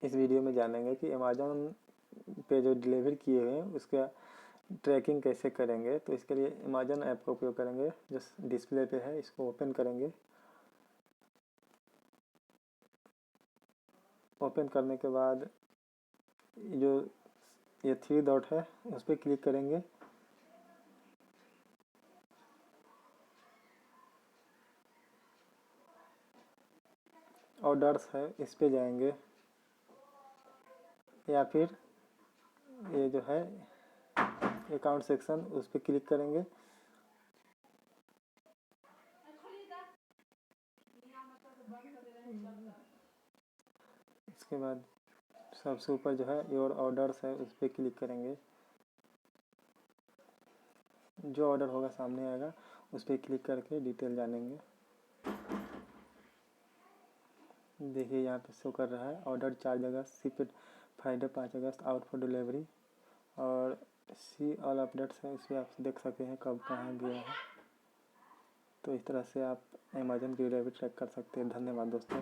इस वीडियो में जानेंगे कि अमेज़ॉन पे जो डिलीवरी किए हुए हैं उसका ट्रैकिंग कैसे करेंगे। तो इसके लिए अमेज़ॉन ऐप का उपयोग करेंगे जो डिस्प्ले पे है, इसको ओपन करेंगे। ओपन करने के बाद जो ये 3 डॉट है उस पर क्लिक करेंगे। ऑर्डर्स है इस पे जाएंगे, या फिर ये जो है अकाउंट सेक्शन उस पर क्लिक करेंगे। इसके बाद सबसे ऊपर जो है योर ऑर्डर्स है उस पर क्लिक करेंगे। जो ऑर्डर होगा सामने आएगा, उस पर क्लिक करके डिटेल जानेंगे। देखिए यहाँ पे शो कर रहा है order 4 August, ship Friday 5 August, out for delivery, और सी ऑल अपडेट्स है, इसमें आप देख सकते हैं कब कहाँ गया है। तो इस तरह से आप अमेज़न की डिलीवरी ट्रैक कर सकते हैं। धन्यवाद दोस्तों।